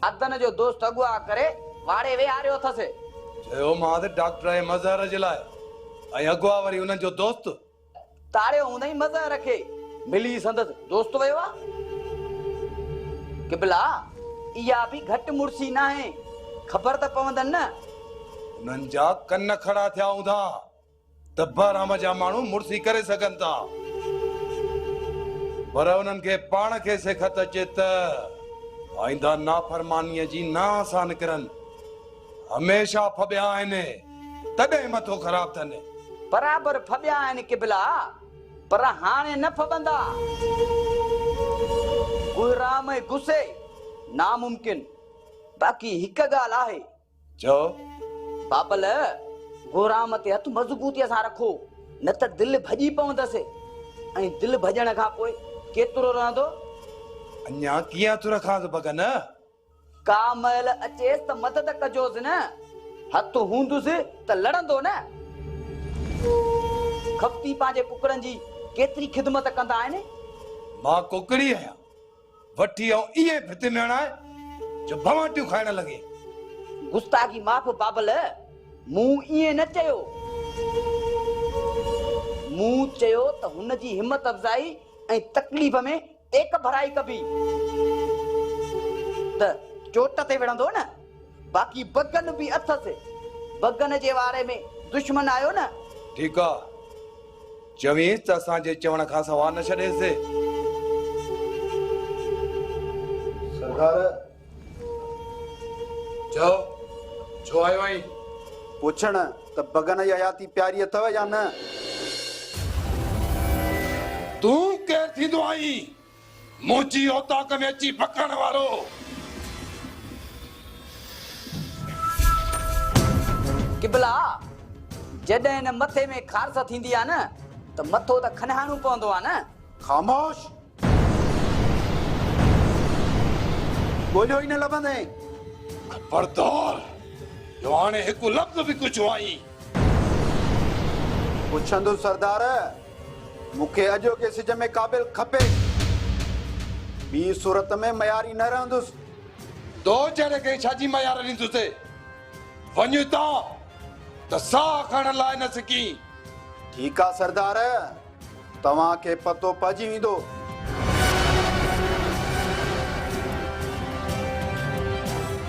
अदन जो दोस्त अगुआ करे वाड़े वे आरियो थसे चयो मां त डॉक्टर ए मज़हर जे लाइ ऐं अगुआ वरी उन जो दोस्त ताड़ियो हुनई मज़हर खे मिली संदस दोस्त वयो आ किबला इया भी घट मुर्सी ना है खबर त पवंदन न उन्हनि जा कन खड़ा थिया हूंदा त बहराम जा माण्हू मुर्सी करे सघनि था पर उन्हनि खे पाण खे सिखत अचे त आईंदा नाफरमानीअ जी ना सां निकिरनि हमेशा फबिया आहिनि तॾहिं मथो ख़राब अथनि बराबर फबिया आहिनि किबला पर हाणे न फबंदा गुराम गुस्से नामुमकिन बाक़ी हिक ॻाल्हि आहे चओ बाबल गुराम ते हथ मज़बूतीअ सां रखो न त दिलि भॼी पवंदसि ऐं दिलि भॼण खां पोइ केतिरो रहंदो अञा कीअं तु रखांसि बगन का महिल अचेसि त मदद कजोसि न हथ हूंदुसि त लड़ंदो न खपती पंहिंजे कुकड़नि जी केतिरी ख़िदमत कंदा आहिनि मां कुकड़ी आहियां वठी ऐं इहे भित में हणाए जो भवाटियूं खाइण लॻे गुस्ताखी माफ़ बाबल मूं ईअं न चयो मूं चयो त हुन जी हिम्मत अफ़ज़ाई ऐं तकलीफ़ में टेक भराई कबी त चोट ते विढ़ंदो न बाक़ी बगन बि अथसि बगन जे वारे में दुश्मन आयो न ठीकु आहे चवीस त असांजे चवण खां सवाइ न छॾेसि सरकार चओ छो आयो आहीं पुछण त बगन जी हयाती प्यारी अथव या न तूं केरु थींदो आहीं मुंहिंजी औताक में अची फकण वारो किबला जॾहिं न मथे में खारस थींदी आहे न त मथो त खनहाणो पवंदो आहे न ख़ामोश ॻोल्हियो ई न लभंदे खबरदार जो हाणे हिकु लफ़्ज़ बि कुझु आई पुछंदुसि सरदार मूंखे अॼोके सिज में क़ाबिल खपे ॿी सूरत में मयारी न रहंदुसि तो जहिड़े खे छाजी मयार ॾींदुसि वञ था त साह खणण लाइ न सिकी ठीकु आहे सरदार तव्हांखे पतो पइजी वेंदो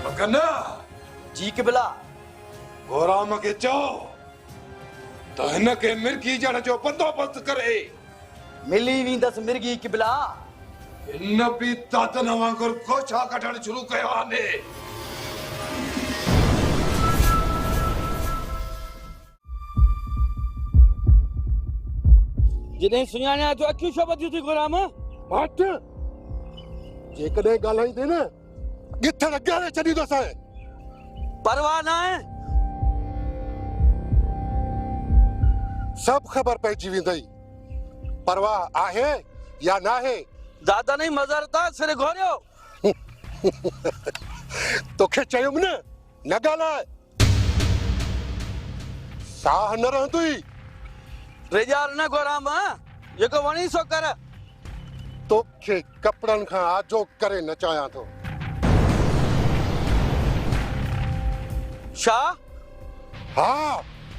बगन जी किबला गोराम खे चओ त हिन खे मिर्गी ॼण जो बंदोबस्त करे मिली वेंदसि मिर्गी किबला हिन बि तातन वांगुरु खोछा कढणु शुरू कयो आहे जॾहिं सुञाणिया जो अखियूं छो ॿधियूं थी गुलाम हट जेकॾहिं ॻाल्हाईंदे न गिथड़ ॻारे छॾींदोसि परवाह न आहे सभु ख़बर पइजी वेंदई परवाह आहे या न आहे दादा नहीं मज़र था सिर घोरियो तोखे चयुमि न ॻाल्हाए साह न रहंदुई रेजार न गुलाम जेको वणी सो कर तोखे कपड़नि खां आजो करे नचायां थो छा हा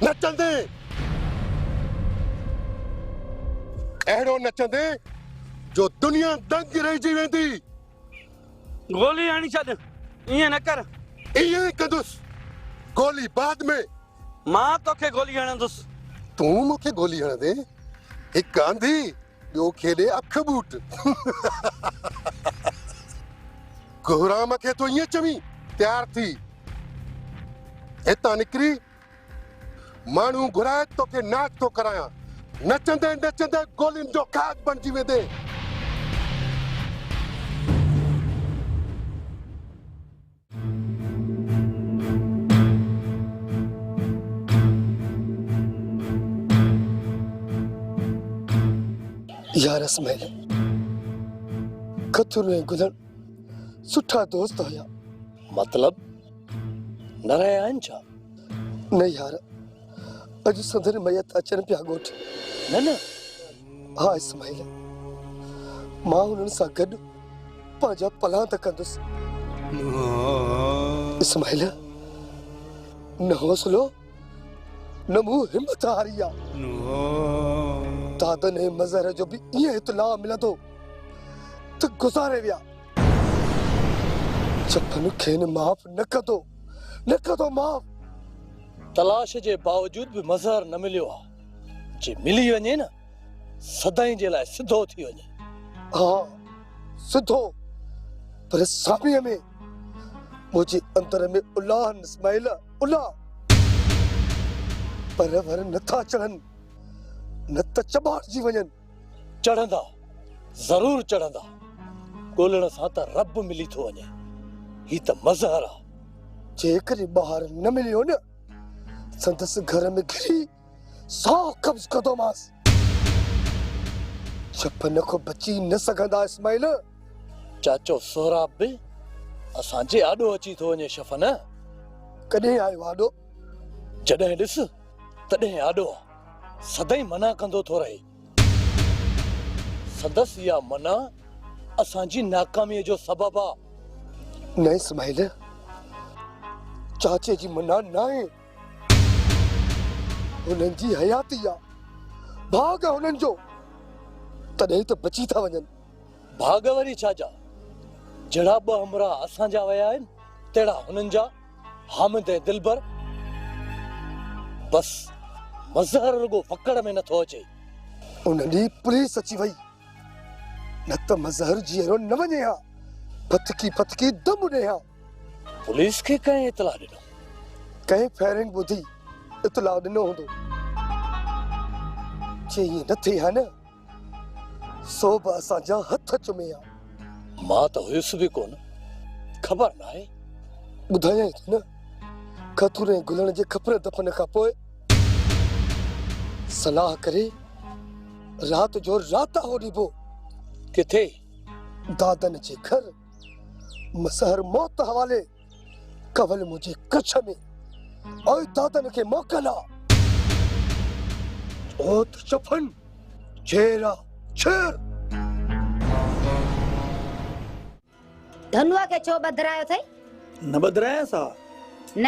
नचंदे अहिड़ो नचंदे जो दुनिया दंग रहिजी वेंदी गोली हणी छॾ ईअं न कर ईअं ई कंदुसि गोली बाद में मां तोखे गोली हणंदुसि तूं मूंखे गोली हणंदे हिकु आंधी ॿियो खेॾे अख बूट गुराम खे तूं ईअं चवीं तयार थी हितां निकिरी माण्हू घुराए तोखे नाच थो करायां नचंदे नचंदे गोलियुनि जो खाद बणिजी वेंदे यार इसमाइल कथुर ऐं गुलण सुठा दोस्त हुया मतलब न रहिया आहिनि छा न यार अॼु संदन मयत अचनि पिया ॻोठ न न हा इस्माइल मां हुननि सां गॾु पंहिंजा पलां त कंदुसि इस्माइल न हौसलो न मूं हिम्मत हारी आ दादन ऐं मज़हर जो बि ईअं इतला मिलंदो त गुज़ारे विया चपन खे माफ़ न कंदो माफ़ तलाश जे बावजूद भी मज़हर न मिलियो आ जे मिली वञे न सदाई जे लाइ सिधो थी वञे हाँ सिधो पर सामीअ में मुझे अंदर में उलाह इस्माइल उलाह पर वर नथा चढ़न न त चबाड़जी वञनि चढ़ंदा जरूर चढ़ंदा ॻोल्हण सां त रब मिली थो वञे ही त मज़हर आ जेकर ॿाहिरि न मिलियो न संदसि घर में घिरी सौ कब्ज़ कंदो मांस छपन को बची न सघंदा इस्माइल चाचो सोहराब बि असांजे आॾो अची थो वञे शफ़न कॾहिं आयो आॾो जॾहिं ॾिस तॾहिं आॾो सदाई मना कंदो थो रहे संदसि इहा मना असांजी नाकामीअ जो सबबु आहे न इस्माइल चाचे जी मना न आहे हुननि जी हयाती आहे भाग आहे हुननि जो तॾहिं त बची था वञनि भाग वरी छाजा जहिड़ा ॿ हमरा असांजा विया आहिनि तहिड़ा हुननि जा हामिद ऐं दिलबर बस मज़हर रुगो फकड़ में नथो अचे उन ॾींहुं पुलिस अची वई न त मज़हर जीअरो न वञे हा फतकी दम ॾे हा पुलिस खे कंहिं इतला ॾिनो कंहिं फायरिंग ॿुधी इतला ॾिनो हूंदो जे ईअं न थिए हा न सो बि असांजा हथ चुमे हा मां त हुयुसि बि कोन ख़बर न आहे ॿुधायां थी न खतूर ऐं गुलण जे खपरे दफन खां पोइ सलाह करे रात जो राता हो ॾिबो किथे दादन जे घर मसहर मौत हवाले कवल मुझे कच्छ में और दादन के मोकला ओत चफन छेरा छेर धनुआ के छो बदरायो थई न बदराया सा न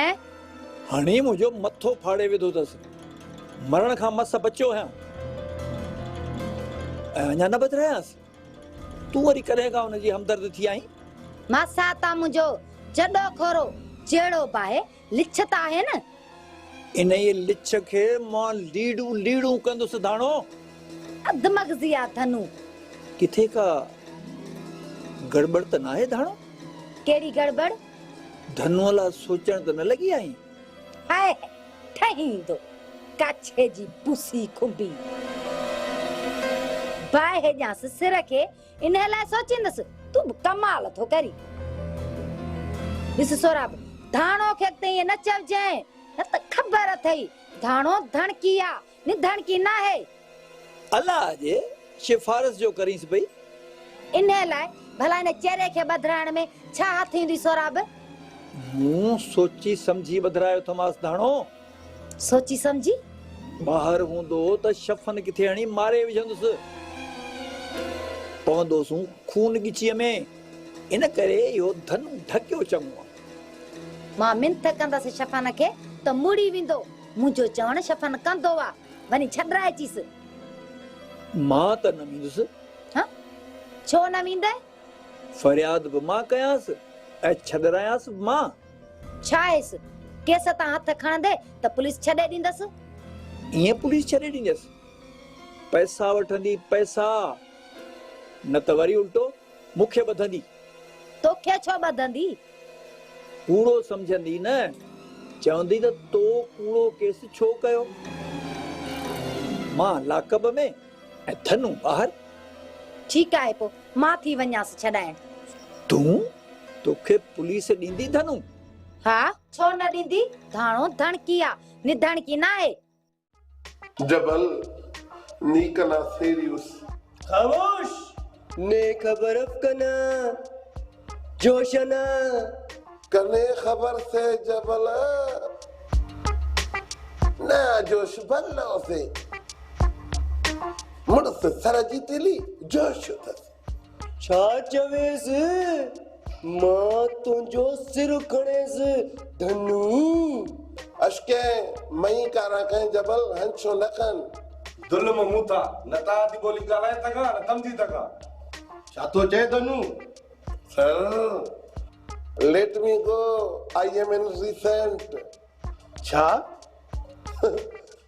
हाणे मुंहिंजो मथो फाड़े विधो अथसि मरण खां मस बचियो आहियां ऐं अञा न बदरायासि तूं वरी कॾहिं खां हुनजी हमदर्द थी आई मासा ता मुंहिंजो जॾो खोरो जहिड़ो बाहे लिछत आहे न इन ये लिछ खे मां लीड़ू कंदुसि धाणो अधमगज़ी आ धनु किथे का गड़बड़ त न आहे धाणो केड़ी गड़बड़ धनुअ लाइ सोचण त न लॻी आई हाय ठहींदो काछे जी पुसी खुंबी बाहे जास सिर खे इन लाइ सोचींदसि तू कमाल थो करी ॾिस सोराब धाणो खे त ईअं न चवजांइ न त ख़बर अथई धाणो धणकी आ नि धणकी न आहे अल्लाह जे सिफारिश जो करीस पई इन लाइ भला इन चेहरे खे बदराइण में छा थींदी सोराब मूं सोची समझी बदरायो थमास धाणो सोची समझी ॿाहिरि हूंदो त शफ़न किथे हणी मारे विझंदुसि पवंदोसूं खून ॻिचीअ में इन करे इहो धनु ढकियो चङो मां मिंथ कंदसि शफ़न खे त मुड़ी वेंदो मुंहिंजो चवण शफ़न कंदो आ वञी छॾाइजीसि मां त न वेंदुसि हां छो न वेंदे फरियाद बि मां कयांसि ऐं छॾायांसि मां छा आहेसि केस तां हथ खणंदे त पुलिस छॾे ॾींदसि ईअं पुलिस छॾे ॾींदसि पैसा वठंदी पैसा न त वरी उल्टो मूंखे ॿधंदी तोखे छो ॿधंदी कूड़ो समझंदी न चवंदी त तो कूड़ो केस छो कयो मां लाकब में ऐं धनु ॿाहिरि ठीकु आहे पोइ मां थी वञासि छॾाइण तूं तोखे पुलिस ॾींदी धनु हा छो न ॾींदी धाणो धणकी आ निधणकी न आहे जबल नीकना सेरियस खामोश ने खबर कना जोशना कने खबर से जबल ना जोश बल्लो से मुड़स सर जी तिली जोश था छा चवेस मां तुंहिंजो सिर खणेसि धनु। अशके मई कारा कहीं जबल हंसो नखन दुल्म मूथा नता दी बोली गालाए तगा न तमदी तगा छा तो चए धनु? Sir let me go, I am in recent. छा?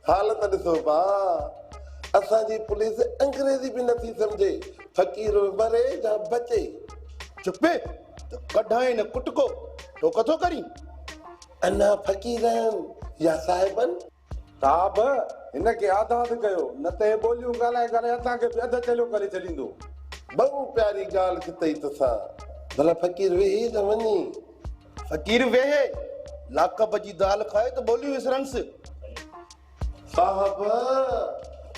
हालत ॾिसो बा, असांजी पुलिस अंग्रेजी बि नथी सम्झे, फ़कीर मरे या बचे। चुपे तो कढाए न कुटको तो कथो करी। अना फ़कीरन या साहिबन ताब हिनखे आज़ाद कयो न त हे ॿोलियूं ॻाल्हाए ॻाल्हाए असांखे अध चलियो करे छॾींदो। बहु प्यारी ॻाल्हि कई तोसां, भला फ़कीर वेही त वञी। फकीर वेहे लाकब जी दाल खाए तो बोली विसरंस। साहब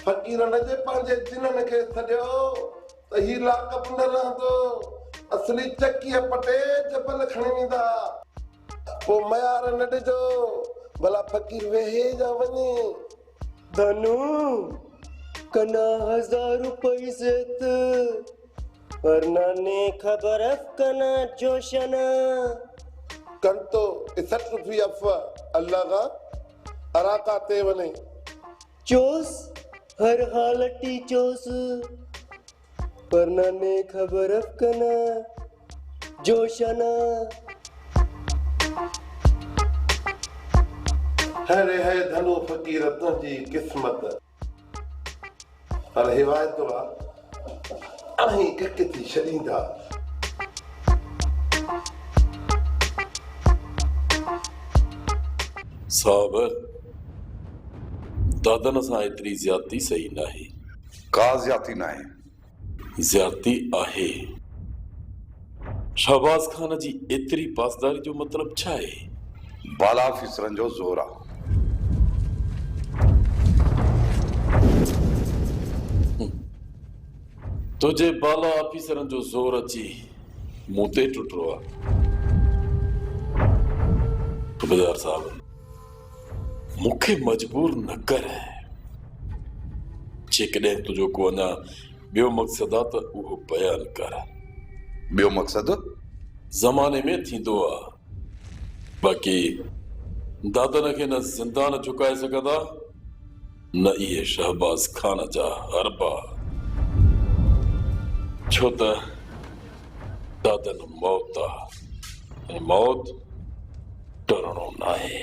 फ़कीरन जे पंहिंजे जिनन खे सॼो त ही लाकब न रहंदो, असली चकीअ पटे जबल खणी वेंदा। पोइ मयार न ॾिजो, भला फ़कीर वेहे जा वञे। धनु कना 1000 रुपए से पर नाने खबर कना जोशना कंतो 61 रुपया अल्लाह का अराका ते वने। चोस हर हालती चोस पर नाने खबर कना जोशना। हरे है धनु फ़कीर तुझी किस्मत, पर हिवायत वा अहीं किथी छॾींदा। साहब दादन सां एतिरी ज्यादती सही नाहे। का ज्यादती न आहे? ज्यादती आहे। शहबाज खान जी एतिरी पासदारी जो मतलब छा आहे? बाला ऑफिसरन जो ज़ोर आहे। तुझे बाला ऑफिसरन जो ज़ोर अची मूं ते टुटरो आहे। सुबेदार साहब मूंखे मजबूर न कर, जेकॾहिं तुंहिंजो को अञा ॿियो मक़सदु आहे त उहो बयानु कर। ॿियो मक़सदु ज़माने में थींदो आहे, बाक़ी दादन खे न ज़िंदान चुकाए सघंदा न इहे शहबाज खान जा हरबा, छो त दादन मौत आहे ऐं मौत डरणो न आहे।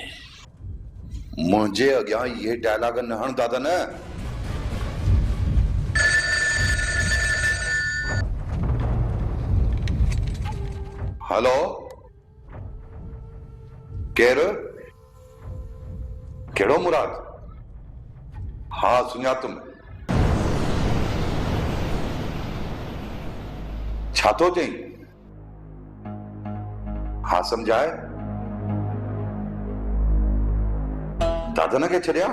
मुंहिंजे अॻियां इहे डायलॉग न हण दादन। हेलो केरु? कहिड़ो मुराद? हा सुञातुम। छा थो चई? हा सम्झाए। दादन खे छॾिया?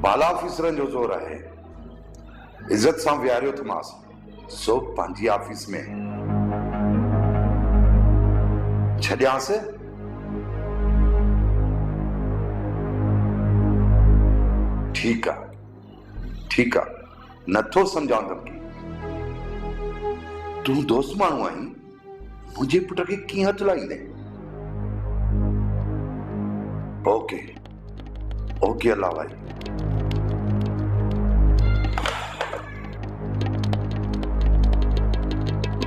बाला ऑफिसरन जो ज़ोर आहे। इज़त सां विहारियो थमांसि, सो पंहिंजी ऑफिस में छॾियांसि। ठीकु आहे ठीकु आहे, नथो सम्झांदमि की तूं दोस्त माण्हू आहीं, मुंहिंजे पुट खे कीअं हथु लाहींदे? ओके ओके अल्लाह भाई।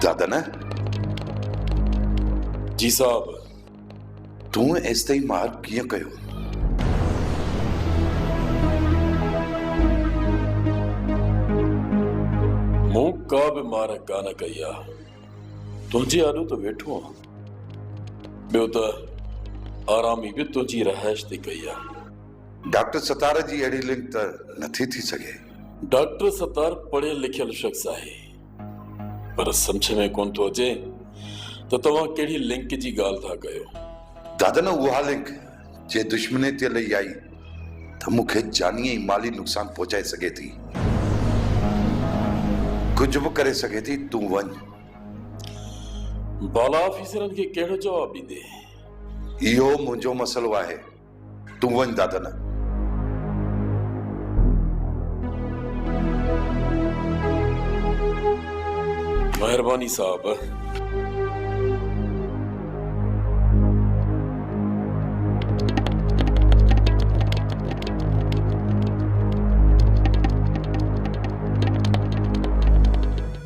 दादन जी साहब, तूं एसि ताईं मार कीअं कयो? मूं का बि मार कान कई आहे। तुंहिंजे आॾो त वेठो आहियां, ॿियो त आरामी बि तुंहिंजी रहाइश ते कई आहे। डॉक्टर सतार जी अहिड़ी लिंक त नथी थी सघे। डॉक्टर सतार पढ़ियल लिखियल शख्स आहे, पर सम्झ में कोन थो अचे त तव्हां कहिड़ी लिंक जी ॻाल्हि था कयो। दादन उहा लिंक जे दुश्मनी ते लही आई त मूंखे जानी ऐं माली नुक़सान पहुचाए सघे थी। कुझु बि करे सघे थी। तूं वञ। बाला ऑफिसरन खे कहिड़ो जवाब ॾींदे? इहो मुंहिंजो मसइलो आहे। तूं वञ दादन। मेहरबानी साहब।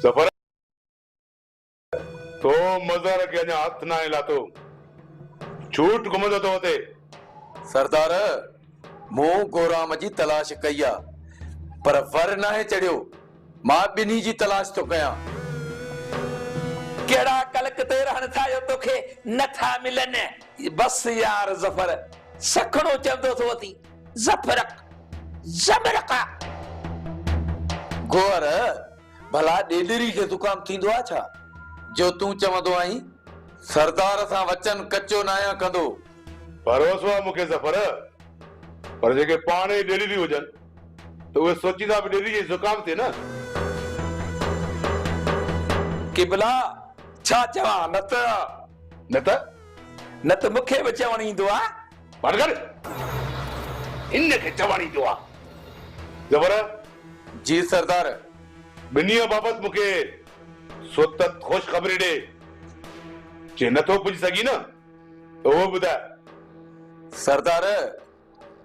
ज़फ़र तो मज़ार के अञा हथ ना हिलातो, झूठ घुमंदो तो हुते। सरदार मूं गोराम जी तलाश कई आ, पर वर नाहे चढ़ियो। मां ॿिन्ही जी तलाश तो कयां। केड़ा कलक ते रहण था जो तोखे नथा मिलन। बस यार ज़फ़र सखणो चवंदो तो अथी ज़फ़रक ज़मरका। गोर भला ॾेडरी खे ज़ुकाम थींदो आ छा जो तूं चवंदो आहीं? सरदार सां वचन कचो न आहियां कंदो। भरोसो आहे मूंखे ज़फ़र, पर जेके पाण ई डेली हुजनि त उहे सोचींदा बि डेली जी ज़ुकाम थिए न। किबला छा चवां? न त मूंखे बि चवण ईंदो आ। बरगर इन खे चवण ईंदो आ। ज़फ़र जी सरदार। ॿिन्ही बाबति मूंखे सोतत ख़ुश ख़बरी ॾे। जे नथो पुॼी सघी न त उहो ॿुधाए। सरदार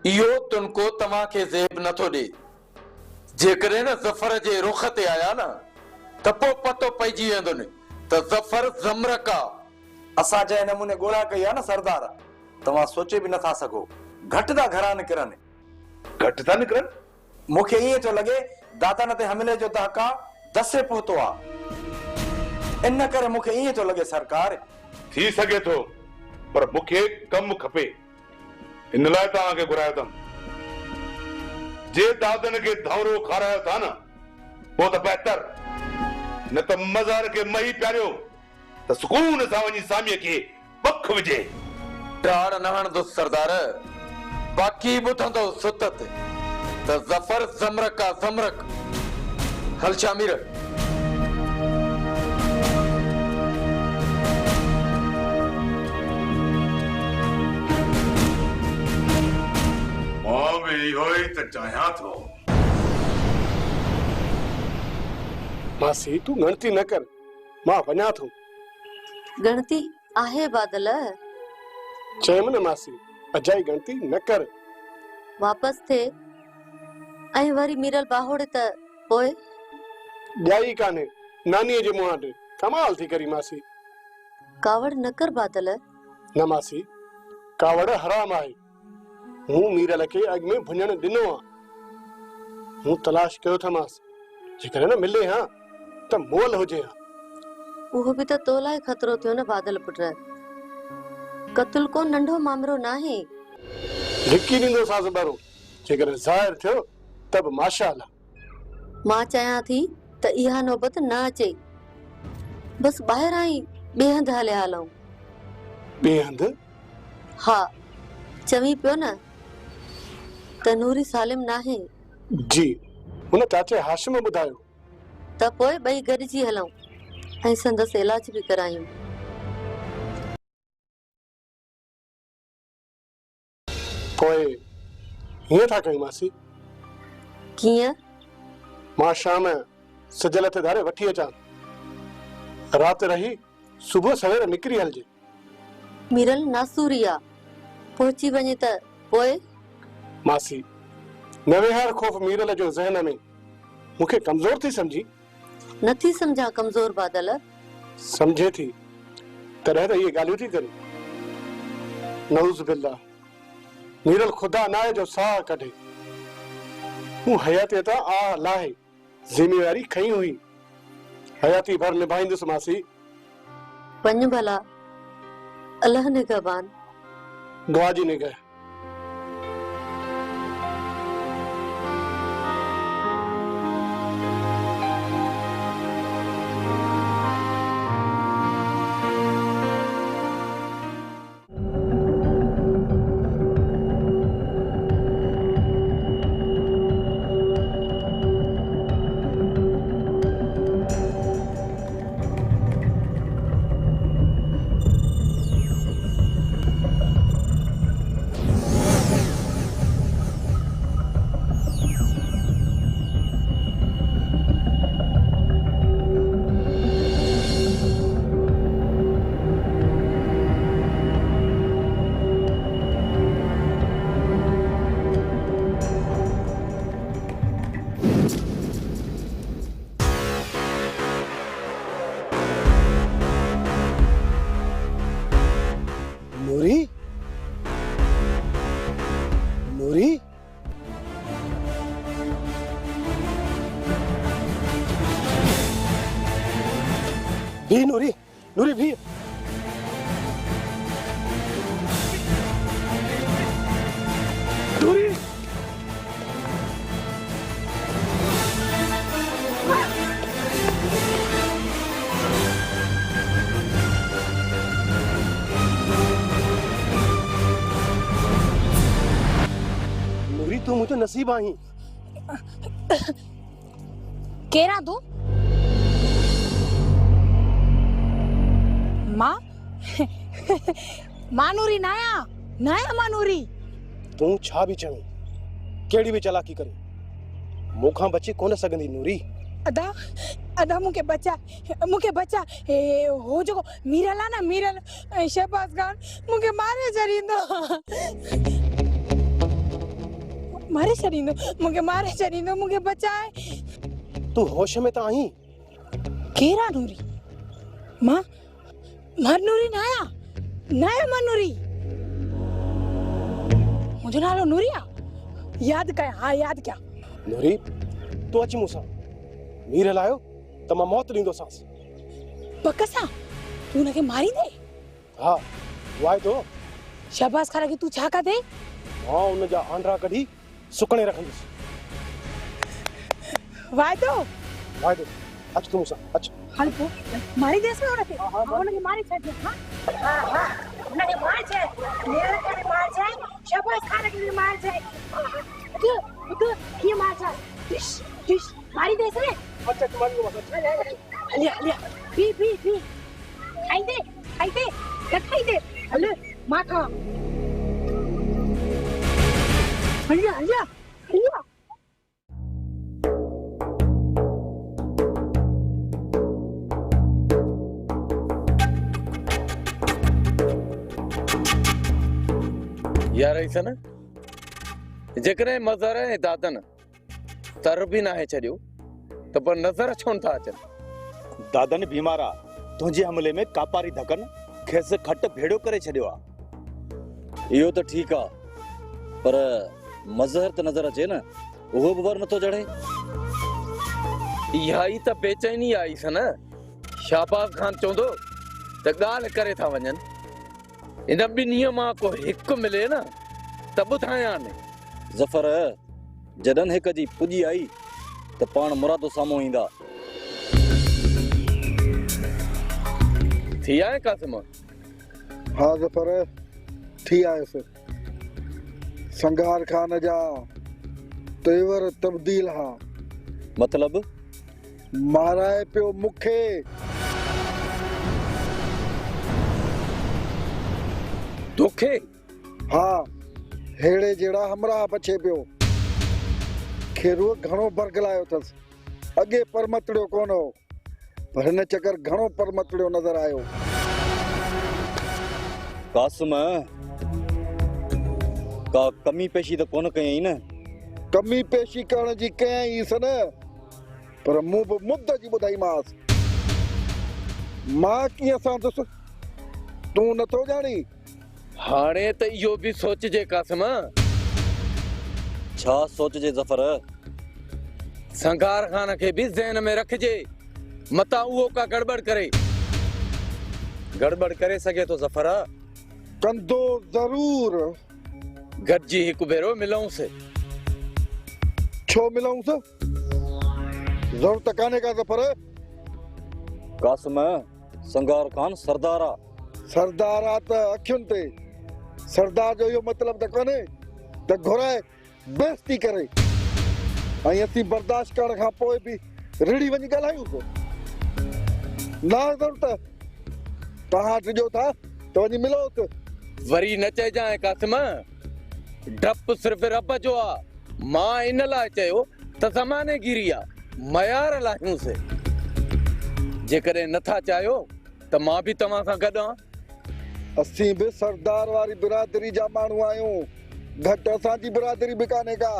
इहो तुनको तव्हां खे ज़ेब नथो ॾे। जेकॾहिं न ज़फ़र जे रुख ते आया न त पोइ पतो पइजी वेंदो न त ज़फ़र ज़मरक आ। असां जंहिं नमूने ॻोल्हा कई आहे न सरदार, तव्हां सोचे बि नथा सघो। घटि था घरां निकिरनि। घटि था निकिरनि? मूंखे ईअं थो लॻे दादन ते हमले जो दहका दसे पहुतो आहे। इन करे मूंखे ईअं थो लॻे सरकार। थी सघे थो, पर मूंखे कमु खपे। इन लाइ तव्हांखे घुरायो अथमि। जे दादन खे धौरो खारायो था न पोइ त बहितर, न त मज़ार खे मही पियारियो त सुकून सां वञी सामीअ खे पख विझे। टाड़ न हणंदो सरदार, बाक़ी ॿुधंदो सुतत त ज़फ़र ज़मरक आ ज़मरक। हल शामिर। मां बि इहो ई त चाहियां थो। मासी तूं गणती न कर, मां वञा थो। गणती आहे बादल। चयमि न मासी, अजाई गणती न कर। वापस थे ऐं वरी मीरल बाहोड़े त पोइ ॼाई कान्हे नानीअ जे मुंहं वटि। कमाल थी करी मासी। कावड़ न कर बादल। न मासी, कावड़ हराम आहे। हूं मीरल खे अॻ में भुञण ॾिनो आहे। हूं तलाश कयो था मास, जेकॾहिं न मिले हा त मोल हुजे हा। उहो बि त तो लाइ खतरो थियो न बादल पुट। कत्ल को नंढो मामलो नाहे। लिकी ॾींदो साज़ बरो, जेकॾहिं ज़ाहिर थियो त बि माशाअल्लाह। मां चाहियां थी त इहा नौबत न अचे। बस ॿाहिरां ई ॿिए हंधि हलिया हलूं। ॿिए हंधि? हा, चवी पियो न त नूरी सालिम नाहे। जी, हुन चाचे हाशिम ॿुधायो। त पोइ ॿई गॾिजी हलूं ऐं संदसि इलाज बि करायूं। पोइ हीअं था कयूं मासी? कीअं? मां शाम सजल ते धारे वठी अचां, राति रही सुबुह सवेर निकिरी हलजे। मीरल नासूरिया पहुची वञे त पोइ? मासी नवेहार खौफ मीरल जो ज़हन में मूंखे कमज़ोर थी समझी। नथी समझा कमज़ोर बादल। समझे थी तॾहिं त इहे ॻाल्हियूं थी करे। नऊज़ बिल्लाह, मीरल खुदा नाहे जो साह कढे। हूं हयाती तां आ लाहे ज़िम्मेवारी खई हुई, हयाती भर निभाईंदुसि मासी। वञ भला, अल्लाह निगहबान। दुआ जी निगाह। भी नूरी, नूरी भी। नूरी नूरी तू मुझे नसीब आई। केरा तू मां मानूरी नाया नाया मानूरी तू छा भी चवी केड़ी भी चलाकी करे मुखा बची कोन सगंदी नूरी। अदा अदा मुके बच्चा ए हो जो मीरल आ ना मीरल शहबाज खान मुके मारे छरींदो मुके बचाए। तू होश में ता आई। केरा नूरी मां नूरी नाया मनूरी मुझे नालो नूरिया याद क्या। हाँ याद क्या नूरी तू अच मूसा मीर लायो त मां मौत लींदो सांस। पक्का तू उनके मारी दे। हाँ वायदो शहबाज खान की तू छा का दे। हाँ उन जा आंडरा कढी सुकणे रखंदुस। वायदो अच तू मूसा अच। हाल पो मारी देस में उनके मारी छे। हां उनके मार छे मेरे के भी मार छे शहबाज खान के भी मार छे। तू की मार छे टिश मारी देस रे। अच्छा तुम्हारी मत लिया पी खाई दे अले माखा लिया यार ऐसा ना जेकरे मज़र है दादन तर भी ना है छड़ियो तो पर नजर छोन था अचन। दादन बीमारा तुझे हमले में कापारी धकन खेस खट भेड़ो करे छड़ियो आ। यो तो ठीक आ पर मजहर त नजर अचे ना वो बर न तो जड़े। यही त बेचैनी आई सन शहबाज खान चोंदो त गाल करे था वजन इन बिन्हीअ मां को हिक मिले ना त बुधाया ने। जफर जडन एक जी पुजी आई त पान मुरादो सामो इंदा। थी आए कासिम। हाँ जफर थी आयस। संगार खान जा तेवर तब्दील हा। मतलब माराए पियो मुखे। दुखे हाँ हेड़े जेड़ा हमरा बचे पियो खेरो घणो बरगलायो थस अगे परमतड़ियो कोन हो पर न चकर घणो परमतड़ियो नजर आयो। कासिम का कमी पेशी तो कोन कई न। कमी पेशी करण जी कई सन पर मु मुद्द जी बुधाई मास मां किया सांदस तू न तो जानी। हाणे त यो भी सोच जे कासिम। छा सोच जे जफर। संगार खान के भी ज़हन में रख जे मता वो का गड़बड़ करे सके तो जफर कंदो जरूर गड्जी हिक भेरो मिलऊं से। छो मिलऊं से जरूरत काने का जफर। कासिम संगार खान सरदारा त अखियुन ते सरदार जो यो मतलब त कोने त घुराए बेइज्जती करे ऐं असीं बर्दाश्त करण खां पोइ बि रिड़ी वञी ॻाल्हायूं ना जरूरत तव्हां टिजो था त वञी मिलो। वरी न चइजांइ कासिम डप सिर्फ रब जो आ। मां इन लाइ चयो त ज़माने गिरी आ मयार लाहियूं से। जेकॾहिं नथा चाहियो त मां बि तव्हां सां गॾु आहियां। असीं भी सरदार वारी बिरादरी जा माण्हू आहियूं घट असांजी बिरादरी भी काने का।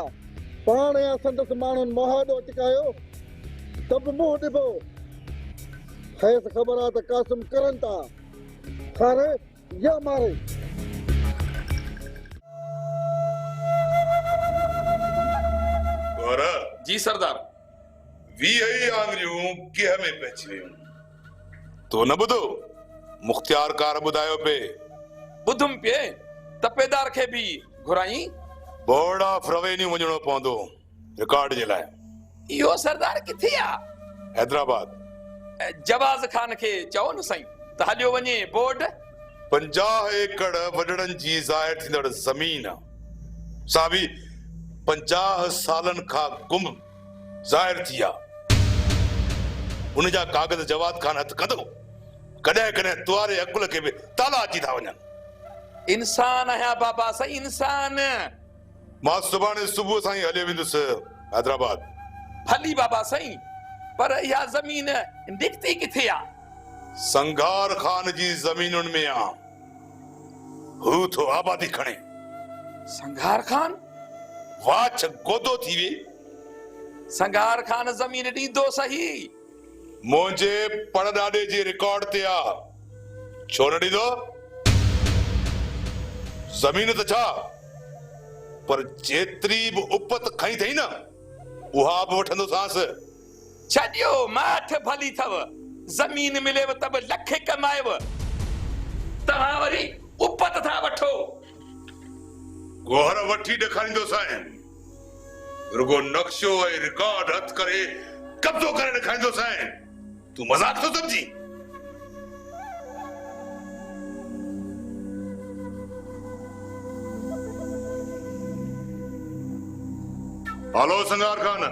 पाण या संदस माण्हुनि मुहादो टिकायो तब मुंहुं ॾिबो। खेस ख़बर आहे त कासिम करनि था खारे या मारे। जी सरदार 20 आंगरियूं कीह में पहुची वियूं तो न ॿुधो मुख्तियार कार ॿुधायो पे ॿुधुम पिए तपेदार खे बि घुराई बोर्ड ऑफ रेवेन्यू वञणो पवंदो रिकॉर्ड जे लाइ। इहो सरदार किथे आ? हैदराबाद। जवाज़ खान खे चओ न साईं त हलियो वञे बोर्ड। 50 एकड़ वडड़न जी ज़ाहिर थींदड़ ज़मीन सा भी 50 सालन खां गुम ज़ाहिर थी आहे। उन जा कागज़ जवाद खान हथ कंदो, कॾहिं कॾहिं तुआरे अकुल खे बि ताला अची था वञनि। इंसान आहियां बाबा साईं, इंसान। मां सुभाणे सुबुह सां ई हलियो वेंदुसि हैदराबाद। भली बाबा साईं, पर इहा ज़मीन निकती किथे आ? संघार खान जी ज़मीनुनि में आ। हू थो आबादी खणे। संघार खान? वाछ गोदो थी वे। संघार खान ज़मीन ॾींदो सही, मुंहिंजे पड़ॾाॾे जे रिकॉर्ड ते आ। छो न ॾींदो? ज़मीन त छा, पर जेतिरी बि उपत खई अथई न उहा बि वठंदो सांस। छॾियो माठ भली अथव, ज़मीन मिलेव त बि लखे कमाएव, तव्हां वरी उपत था वठो। गोहर वठी ॾेखारींदो साईं, रुगो नक्शो ऐं रिकॉर्ड हथ करे कब्ज़ो करे ॾेखारींदो साईं। तूं मज़ाक थो सम्झी? हलो संगार खान।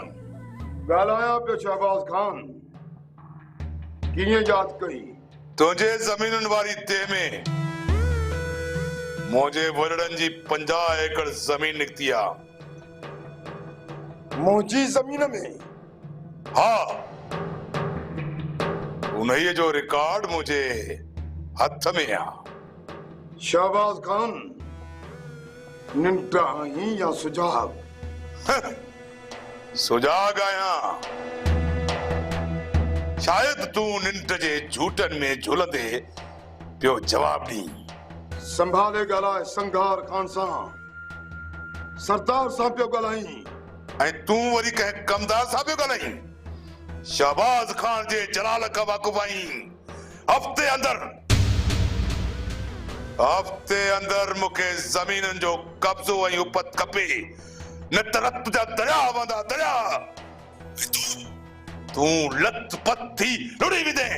ॻाल्हायां पियो शहबाज खान, कीअं यादि कई? तुंहिंजे ज़मीनुनि वारी देह में मुंहिंजे वॾड़नि जी 50 एकड़ ज़मीन निकती आ। मुंहिंजी ज़मीन में? हा, उन्हीअ जो रिकॉर्ड मुंहिंजे हथ में आ। शहबाज खान, निंड आहीं या सुजाग? सुजाग आहियां। शायद तूं निंड जे झूठनि में झुलंदे पियो जवाब ॾीं। संभाले ॻाल्हाए संघार खान सां, सरदार सां पियो ॻाल्हाई। ऐं तूं वरी कंहिं कमदार सां पियो ॻाल्हाई? शहबाज खान जे जलाल खां वाक़ुफ़ आहीं। हफ़्ते अंदर मूंखे ज़मीनुनि जो कब्ज़ो ऐं उपत खपे, न त रत जा दरिया वहंदा दरिया। तूं लत पत थी लुड़ी विदे।